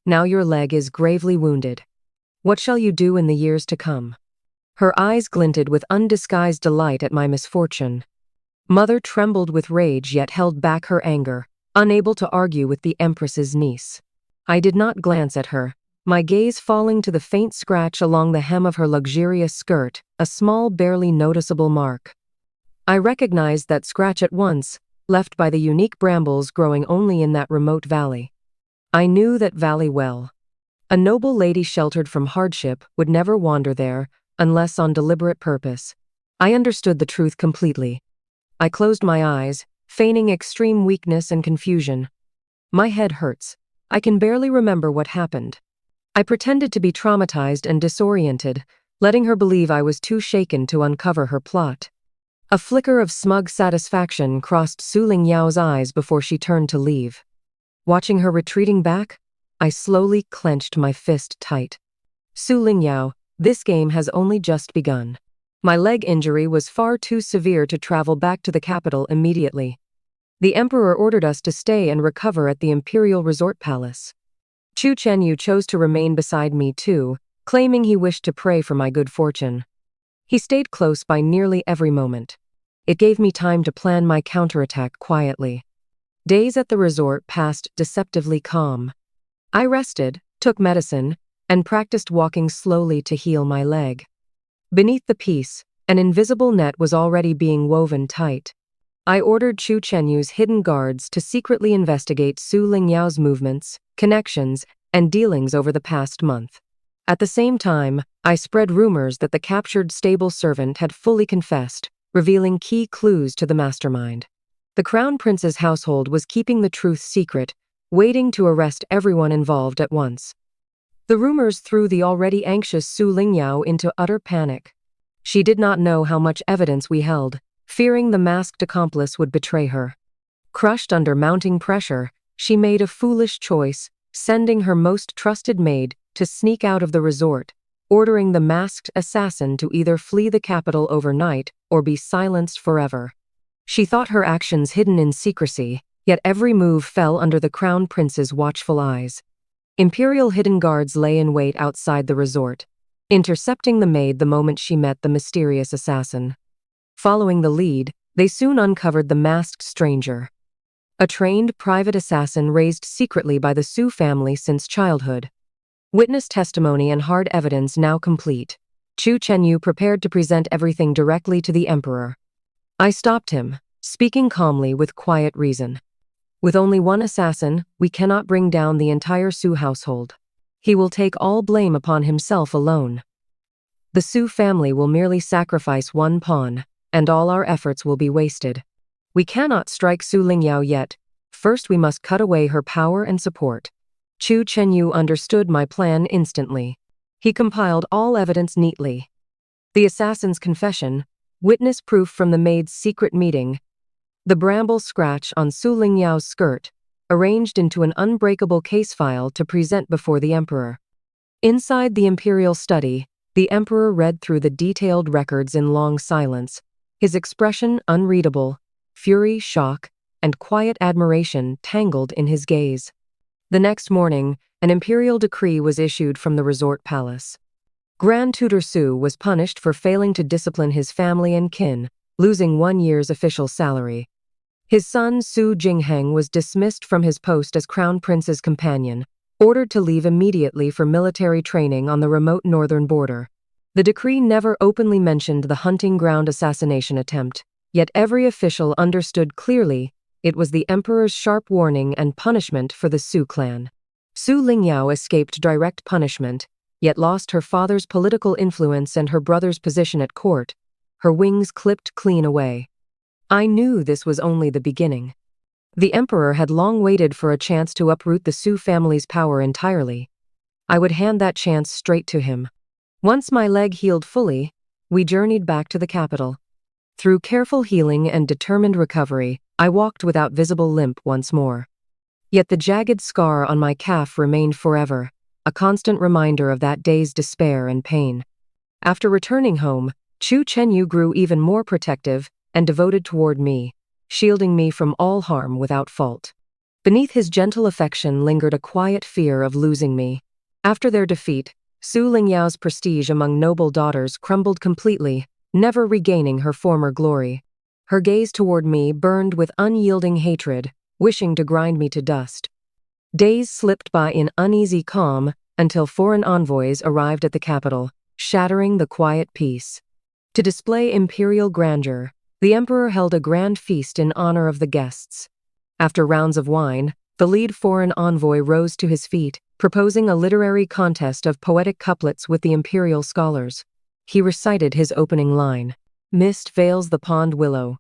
Now your leg is gravely wounded. What shall you do in the years to come?" Her eyes glinted with undisguised delight at my misfortune. Mother trembled with rage yet held back her anger, unable to argue with the Empress's niece. I did not glance at her, my gaze falling to the faint scratch along the hem of her luxurious skirt, a small, barely noticeable mark. I recognized that scratch at once, left by the unique brambles growing only in that remote valley. I knew that valley well. A noble lady sheltered from hardship would never wander there, unless on deliberate purpose. I understood the truth completely. I closed my eyes, feigning extreme weakness and confusion. My head hurts. I can barely remember what happened. I pretended to be traumatized and disoriented, letting her believe I was too shaken to uncover her plot. A flicker of smug satisfaction crossed Su Lingyao's eyes before she turned to leave. Watching her retreating back, I slowly clenched my fist tight. Su Lingyao, this game has only just begun. My leg injury was far too severe to travel back to the capital immediately. The emperor ordered us to stay and recover at the imperial resort palace. Chu Chenyu chose to remain beside me too, claiming he wished to pray for my good fortune. He stayed close by nearly every moment. It gave me time to plan my counterattack quietly. Days at the resort passed deceptively calm. I rested, took medicine, and practiced walking slowly to heal my leg. Beneath the piece, an invisible net was already being woven tight. I ordered Chu Chenyu's hidden guards to secretly investigate Su Lingyao's movements, connections, and dealings over the past month. At the same time, I spread rumors that the captured stable servant had fully confessed, revealing key clues to the mastermind. The Crown Prince's household was keeping the truth secret, waiting to arrest everyone involved at once. The rumors threw the already anxious Su Lingyao into utter panic. She did not know how much evidence we held, fearing the masked accomplice would betray her. Crushed under mounting pressure, she made a foolish choice, sending her most trusted maid to sneak out of the resort, ordering the masked assassin to either flee the capital overnight or be silenced forever. She thought her actions hidden in secrecy, yet every move fell under the Crown Prince's watchful eyes. Imperial hidden guards lay in wait outside the resort, intercepting the maid the moment she met the mysterious assassin. Following the lead, they soon uncovered the masked stranger. A trained private assassin raised secretly by the Su family since childhood. Witness testimony and hard evidence now complete, Chu Chenyu prepared to present everything directly to the emperor. I stopped him, speaking calmly with quiet reason. With only one assassin, we cannot bring down the entire Su household. He will take all blame upon himself alone. The Su family will merely sacrifice one pawn, and all our efforts will be wasted. We cannot strike Su Lingyao yet. First we must cut away her power and support. Chu Chenyu understood my plan instantly. He compiled all evidence neatly. The assassin's confession, witness proof from the maid's secret meeting, the bramble scratch on Su Lingyao's skirt, arranged into an unbreakable case file to present before the emperor. Inside the imperial study, the emperor read through the detailed records in long silence, his expression unreadable, fury, shock, and quiet admiration tangled in his gaze. The next morning, an imperial decree was issued from the resort palace. Grand Tutor Su was punished for failing to discipline his family and kin, losing 1 year's official salary. His son Su Jingheng was dismissed from his post as Crown Prince's companion, ordered to leave immediately for military training on the remote northern border. The decree never openly mentioned the hunting ground assassination attempt, yet every official understood clearly it was the emperor's sharp warning and punishment for the Su clan. Su Lingyao escaped direct punishment, yet lost her father's political influence and her brother's position at court, her wings clipped clean away. I knew this was only the beginning. The emperor had long waited for a chance to uproot the Su family's power entirely. I would hand that chance straight to him. Once my leg healed fully, we journeyed back to the capital. Through careful healing and determined recovery, I walked without visible limp once more. Yet the jagged scar on my calf remained forever, a constant reminder of that day's despair and pain. After returning home, Chu Chenyu grew even more protective and devoted toward me, shielding me from all harm without fault. Beneath his gentle affection lingered a quiet fear of losing me. After their defeat, Su Lingyao's prestige among noble daughters crumbled completely, never regaining her former glory. Her gaze toward me burned with unyielding hatred, wishing to grind me to dust. Days slipped by in uneasy calm until foreign envoys arrived at the capital, shattering the quiet peace. To display imperial grandeur, the emperor held a grand feast in honor of the guests. After rounds of wine, the lead foreign envoy rose to his feet, proposing a literary contest of poetic couplets with the imperial scholars. He recited his opening line, "Mist veils the pond willow."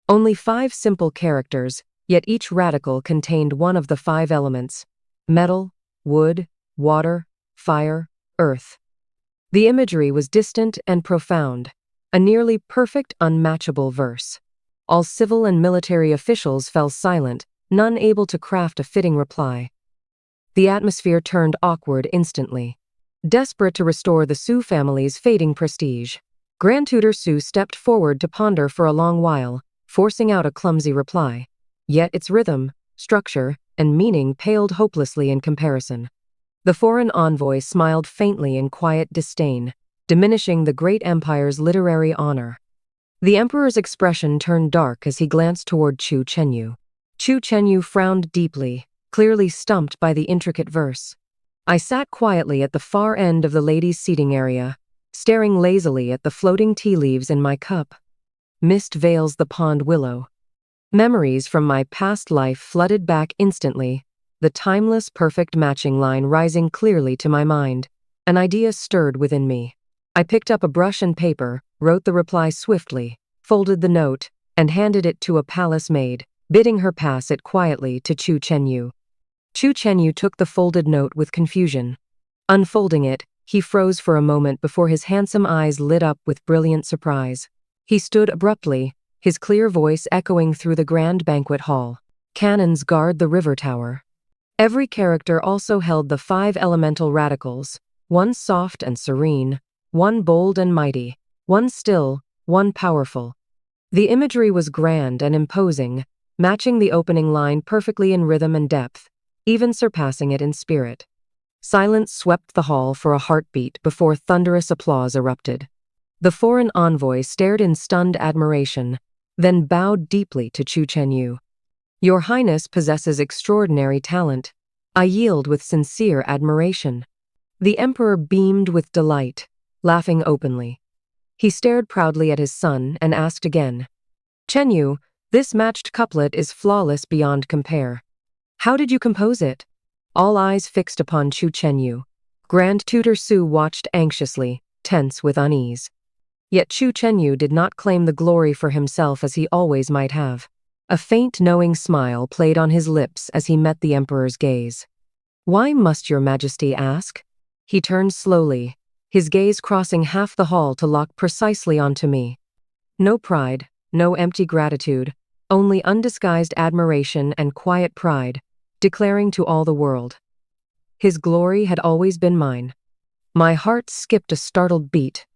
Only 5 simple characters, yet each radical contained one of the 5 elements: metal, wood, water, fire, earth. The imagery was distant and profound, a nearly perfect, unmatchable verse. All civil and military officials fell silent, none able to craft a fitting reply. The atmosphere turned awkward instantly. Desperate to restore the Su family's fading prestige, Grand Tutor Su stepped forward to ponder for a long while, forcing out a clumsy reply. Yet its rhythm, structure, and meaning paled hopelessly in comparison. The foreign envoy smiled faintly in quiet disdain, diminishing the great empire's literary honor. The emperor's expression turned dark as he glanced toward Chu Chenyu. Chu Chenyu frowned deeply, clearly stumped by the intricate verse. I sat quietly at the far end of the ladies' seating area, staring lazily at the floating tea leaves in my cup. Mist veils the pond willow. Memories from my past life flooded back instantly, the timeless, perfect matching line rising clearly to my mind. An idea stirred within me. I picked up a brush and paper, wrote the reply swiftly, folded the note, and handed it to a palace maid, bidding her pass it quietly to Chu Chenyu. Chu Chenyu took the folded note with confusion. Unfolding it, he froze for a moment before his handsome eyes lit up with brilliant surprise. He stood abruptly, his clear voice echoing through the grand banquet hall. Cannons guard the river tower. Every character also held the 5 elemental radicals, one soft and serene, one bold and mighty, one still, one powerful. The imagery was grand and imposing, matching the opening line perfectly in rhythm and depth, even surpassing it in spirit. Silence swept the hall for a heartbeat before thunderous applause erupted. The foreign envoy stared in stunned admiration, then bowed deeply to Chu Chenyu. Your Highness possesses extraordinary talent. I yield with sincere admiration. The emperor beamed with delight, laughing openly. He stared proudly at his son and asked again, Chenyu, this matched couplet is flawless beyond compare. How did you compose it? All eyes fixed upon Chu Chenyu. Grand Tutor Su watched anxiously, tense with unease. Yet Chu Chenyu did not claim the glory for himself as he always might have. A faint knowing smile played on his lips as he met the emperor's gaze. Why must your majesty ask? He turned slowly, his gaze crossing half the hall to lock precisely onto me. No pride, no empty gratitude, only undisguised admiration and quiet pride, declaring to all the world. His glory had always been mine. My heart skipped a startled beat.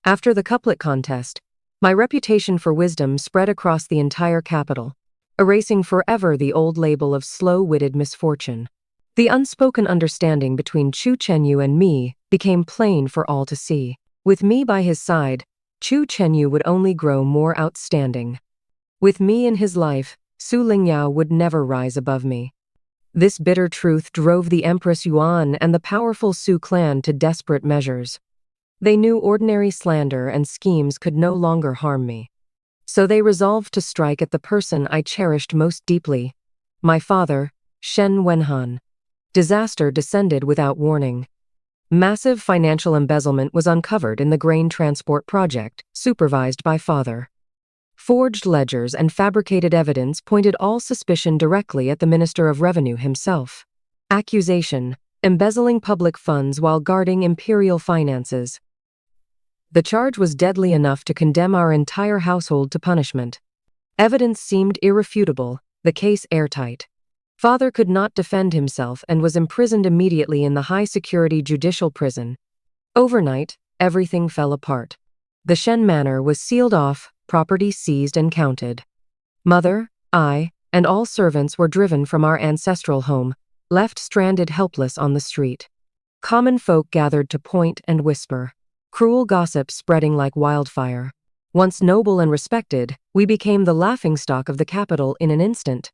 After the couplet contest, my reputation for wisdom spread across the entire capital, erasing forever the old label of slow-witted misfortune. The unspoken understanding between Chu Chenyu and me became plain for all to see. With me by his side, Chu Chenyu would only grow more outstanding. With me in his life, Su Lingyao would never rise above me. This bitter truth drove the Empress Yuan and the powerful Su clan to desperate measures. They knew ordinary slander and schemes could no longer harm me. So they resolved to strike at the person I cherished most deeply, my father, Shen Wenhan. Disaster descended without warning. Massive financial embezzlement was uncovered in the grain transport project, supervised by father. Forged ledgers and fabricated evidence pointed all suspicion directly at the Minister of Revenue himself. Accusation: embezzling public funds while guarding imperial finances. The charge was deadly enough to condemn our entire household to punishment. Evidence seemed irrefutable, the case airtight. Father could not defend himself and was imprisoned immediately in the high-security judicial prison. Overnight, everything fell apart. The Shen Manor was sealed off, property seized and counted. Mother, I, and all servants were driven from our ancestral home, left stranded helpless on the street. Common folk gathered to point and whisper. Cruel gossip spreading like wildfire. Once noble and respected, we became the laughingstock of the capital in an instant.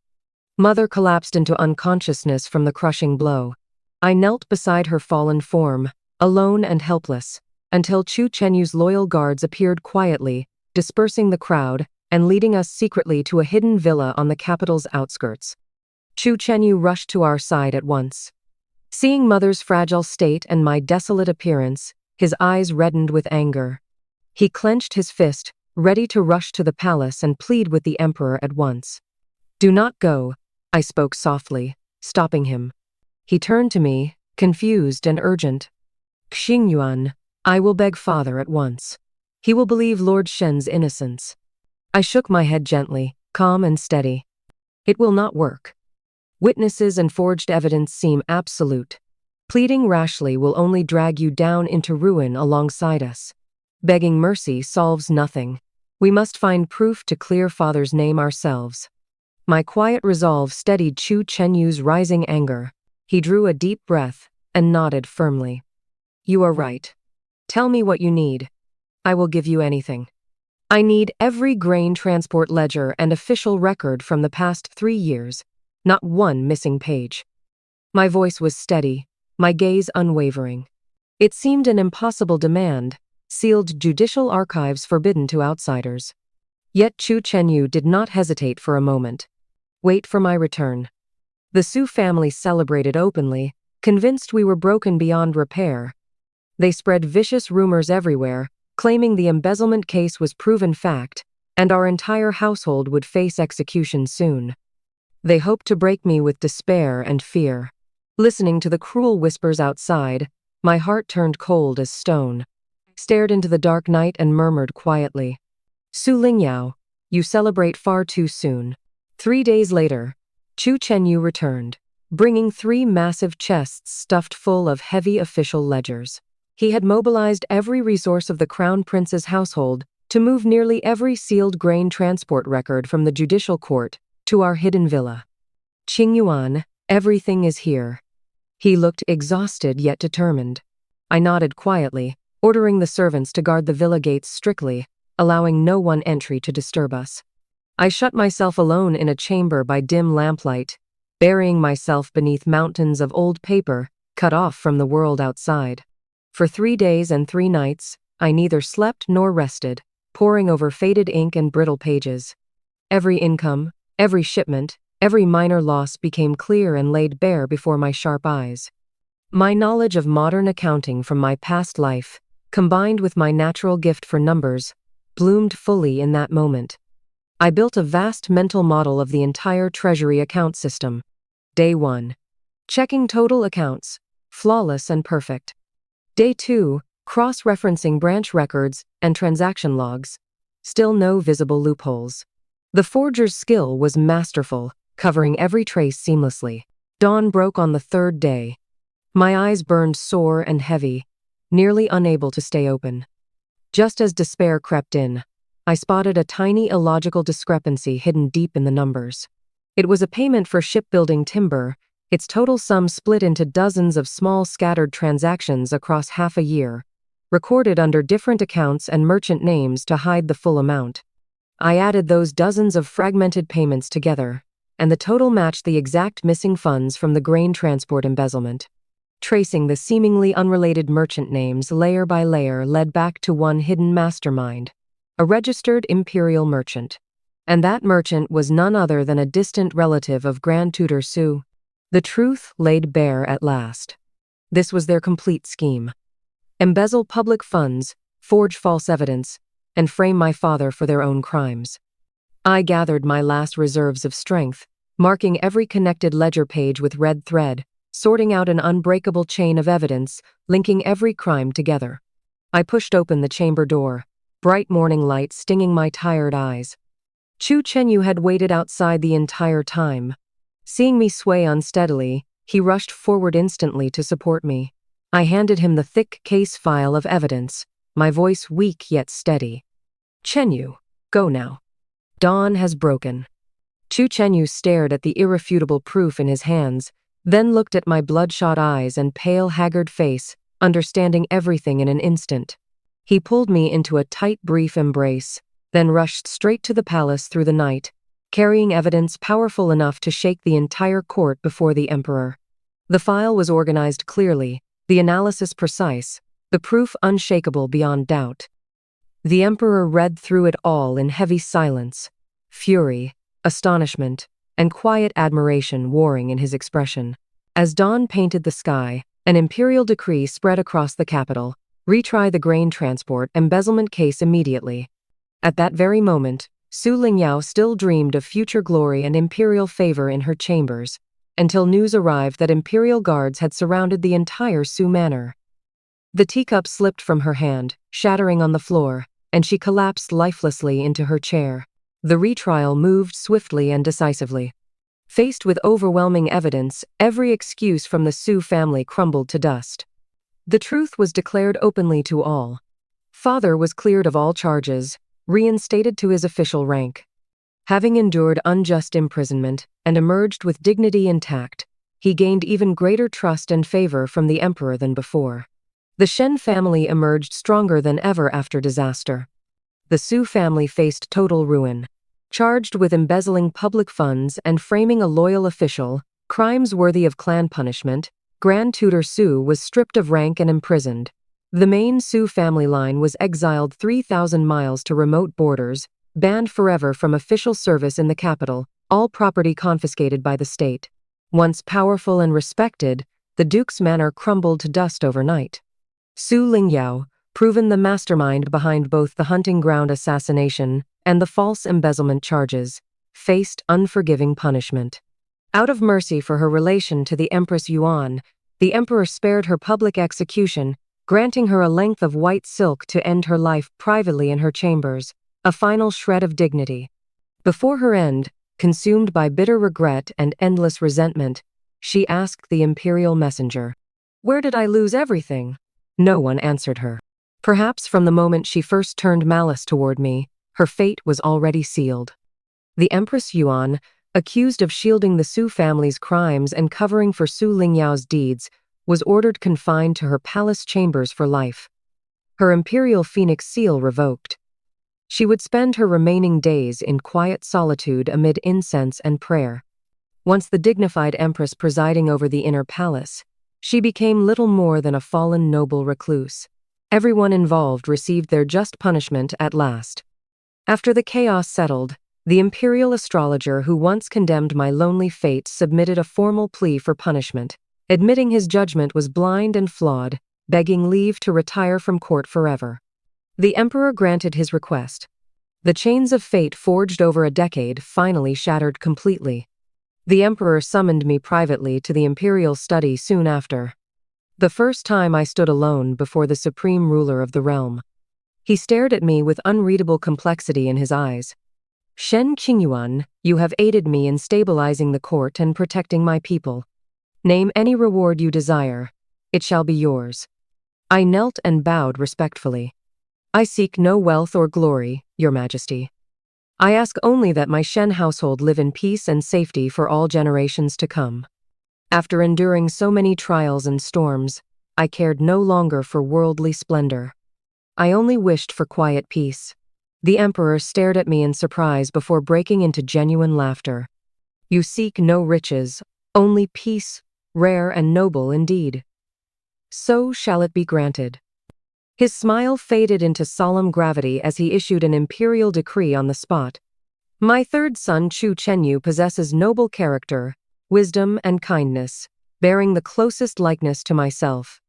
Mother collapsed into unconsciousness from the crushing blow. I knelt beside her fallen form, alone and helpless, until Chu Chenyu's loyal guards appeared quietly, dispersing the crowd and leading us secretly to a hidden villa on the capital's outskirts. Chu Chenyu rushed to our side at once. Seeing Mother's fragile state and my desolate appearance, his eyes reddened with anger. He clenched his fist, ready to rush to the palace and plead with the emperor at once. "Do not go," I spoke softly, stopping him. He turned to me, confused and urgent. "Xingyuan, I will beg father at once. He will believe Lord Shen's innocence." I shook my head gently, calm and steady. "It will not work. Witnesses and forged evidence seem absolute. Pleading rashly will only drag you down into ruin alongside us. Begging mercy solves nothing. We must find proof to clear father's name ourselves." My quiet resolve steadied Chu Chenyu's rising anger. He drew a deep breath and nodded firmly. "You are right. Tell me what you need. I will give you anything. I need every grain transport ledger and official record from the past 3 years, not one missing page." My voice was steady, my gaze unwavering. It seemed an impossible demand, sealed judicial archives forbidden to outsiders. Yet Chu Chenyu did not hesitate for a moment. "Wait for my return." The Su family celebrated openly, convinced we were broken beyond repair. They spread vicious rumors everywhere, claiming the embezzlement case was proven fact, and our entire household would face execution soon. They hoped to break me with despair and fear. Listening to the cruel whispers outside, my heart turned cold as stone. I stared into the dark night and murmured quietly, "Su Lingyao, you celebrate far too soon." 3 days later, Chu Chenyu returned, bringing 3 massive chests stuffed full of heavy official ledgers. He had mobilized every resource of the Crown Prince's household to move nearly every sealed grain transport record from the judicial court to our hidden villa. "Qingyuan, everything is here." He looked exhausted yet determined. I nodded quietly, ordering the servants to guard the villa gates strictly, allowing no one entry to disturb us. I shut myself alone in a chamber by dim lamplight, burying myself beneath mountains of old paper, cut off from the world outside. For 3 days and 3 nights, I neither slept nor rested, poring over faded ink and brittle pages. Every income, every shipment, every minor loss became clear and laid bare before my sharp eyes. My knowledge of modern accounting from my past life, combined with my natural gift for numbers, bloomed fully in that moment. I built a vast mental model of the entire Treasury account system. Day 1. Checking total accounts. Flawless and perfect. Day 2. Cross-referencing branch records and transaction logs. Still no visible loopholes. The forger's skill was masterful, covering every trace seamlessly. Dawn broke on the 3rd day. My eyes burned sore and heavy, nearly unable to stay open. Just as despair crept in, I spotted a tiny illogical discrepancy hidden deep in the numbers. It was a payment for shipbuilding timber, its total sum split into dozens of small scattered transactions across half a year, recorded under different accounts and merchant names to hide the full amount. I added those dozens of fragmented payments together, and the total matched the exact missing funds from the grain transport embezzlement. Tracing the seemingly unrelated merchant names layer by layer led back to one hidden mastermind, a registered imperial merchant. And that merchant was none other than a distant relative of Grand Tutor Su. The truth laid bare at last. This was their complete scheme. Embezzle public funds, forge false evidence, and frame my father for their own crimes. I gathered my last reserves of strength, marking every connected ledger page with red thread, sorting out an unbreakable chain of evidence, linking every crime together. I pushed open the chamber door, bright morning light stinging my tired eyes. Chu Chenyu had waited outside the entire time. Seeing me sway unsteadily, he rushed forward instantly to support me. I handed him the thick case file of evidence, my voice weak yet steady. "Chenyu, go now. Dawn has broken." Chu Chenyu stared at the irrefutable proof in his hands, then looked at my bloodshot eyes and pale, haggard face, understanding everything in an instant. He pulled me into a tight, brief embrace, then rushed straight to the palace through the night, carrying evidence powerful enough to shake the entire court before the emperor. The file was organized clearly, the analysis precise, the proof unshakable beyond doubt. The emperor read through it all in heavy silence, fury, astonishment, and quiet admiration warring in his expression. As dawn painted the sky, an imperial decree spread across the capital: retry the grain transport embezzlement case immediately. At that very moment, Su Lingyao still dreamed of future glory and imperial favor in her chambers, until news arrived that imperial guards had surrounded the entire Su manor. The teacup slipped from her hand, shattering on the floor, and she collapsed lifelessly into her chair. The retrial moved swiftly and decisively. Faced with overwhelming evidence, every excuse from the Su family crumbled to dust. The truth was declared openly to all. Father was cleared of all charges, reinstated to his official rank. Having endured unjust imprisonment and emerged with dignity intact, he gained even greater trust and favor from the emperor than before. The Shen family emerged stronger than ever after disaster. The Su family faced total ruin. Charged with embezzling public funds and framing a loyal official, crimes worthy of clan punishment, Grand Tutor Su was stripped of rank and imprisoned. The main Su family line was exiled 3,000 miles to remote borders, banned forever from official service in the capital, all property confiscated by the state. Once powerful and respected, the duke's manor crumbled to dust overnight. Su Lingyao, proven the mastermind behind both the hunting ground assassination and the false embezzlement charges, faced unforgiving punishment. Out of mercy for her relation to the Empress Yuan, the emperor spared her public execution, granting her a length of white silk to end her life privately in her chambers, a final shred of dignity. Before her end, consumed by bitter regret and endless resentment, she asked the imperial messenger, "Where did I lose everything?" No one answered her. Perhaps from the moment she first turned malice toward me, her fate was already sealed. The Empress Yuan, accused of shielding the Su family's crimes and covering for Su Lingyao's deeds, was ordered confined to her palace chambers for life. Her imperial phoenix seal revoked. She would spend her remaining days in quiet solitude amid incense and prayer. Once the dignified empress presiding over the inner palace, she became little more than a fallen noble recluse. Everyone involved received their just punishment at last. After the chaos settled, the imperial astrologer who once condemned my lonely fate submitted a formal plea for punishment, admitting his judgment was blind and flawed, begging leave to retire from court forever. The emperor granted his request. The chains of fate forged over a decade finally shattered completely. The emperor summoned me privately to the imperial study soon after. The first time I stood alone before the supreme ruler of the realm. He stared at me with unreadable complexity in his eyes. "Shen Qingyuan, you have aided me in stabilizing the court and protecting my people. Name any reward you desire. It shall be yours." I knelt and bowed respectfully. "I seek no wealth or glory, Your Majesty. I ask only that my Shen household live in peace and safety for all generations to come." After enduring so many trials and storms, I cared no longer for worldly splendor. I only wished for quiet peace. The emperor stared at me in surprise before breaking into genuine laughter. "You seek no riches, only peace, rare and noble indeed. So shall it be granted." His smile faded into solemn gravity as he issued an imperial decree on the spot. "My third son Chu Chenyu possesses noble character, wisdom and kindness, bearing the closest likeness to myself.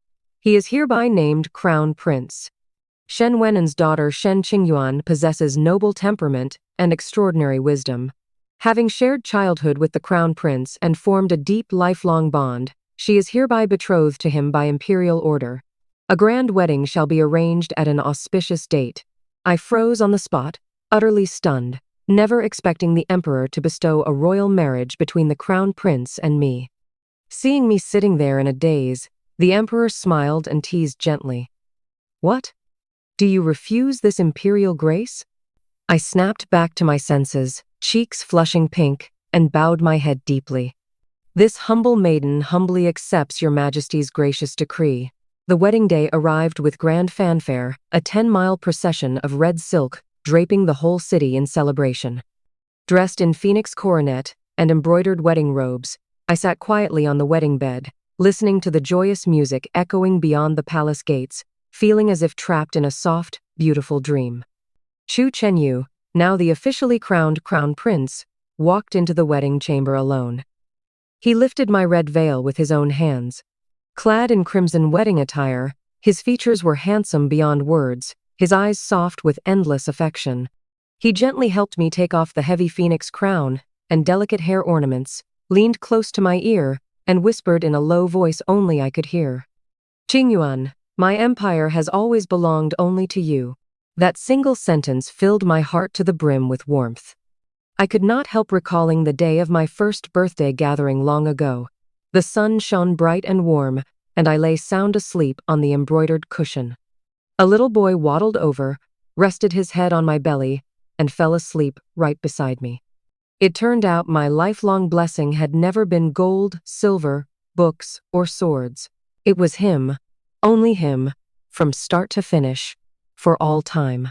He is hereby named Crown Prince. Shen Wenen's daughter Shen Qingyuan possesses noble temperament and extraordinary wisdom. Having shared childhood with the Crown Prince and formed a deep lifelong bond, she is hereby betrothed to him by imperial order. A grand wedding shall be arranged at an auspicious date." I froze on the spot, utterly stunned, never expecting the emperor to bestow a royal marriage between the Crown Prince and me. Seeing me sitting there in a daze, the emperor smiled and teased gently. "What? Do you refuse this imperial grace?" I snapped back to my senses, cheeks flushing pink, and bowed my head deeply. "This humble maiden humbly accepts Your Majesty's gracious decree." The wedding day arrived with grand fanfare, a 10-mile procession of red silk draping the whole city in celebration. Dressed in phoenix coronet and embroidered wedding robes, I sat quietly on the wedding bed, listening to the joyous music echoing beyond the palace gates, feeling as if trapped in a soft, beautiful dream. Chu Chenyu, now the officially crowned Crown Prince, walked into the wedding chamber alone. He lifted my red veil with his own hands. Clad in crimson wedding attire, his features were handsome beyond words, his eyes soft with endless affection, He gently helped me take off the heavy phoenix crown and delicate hair ornaments, leaned close to my ear, and whispered in a low voice only I could hear. Qingyuan, my empire has always belonged only to you. That single sentence filled my heart to the brim with warmth. I could not help recalling the day of my first birthday gathering long ago. The sun shone bright and warm, and I lay sound asleep on the embroidered cushion. A little boy waddled over, rested his head on my belly, and fell asleep right beside me. It turned out my lifelong blessing had never been gold, silver, books, or swords. It was him, only him, from start to finish, for all time.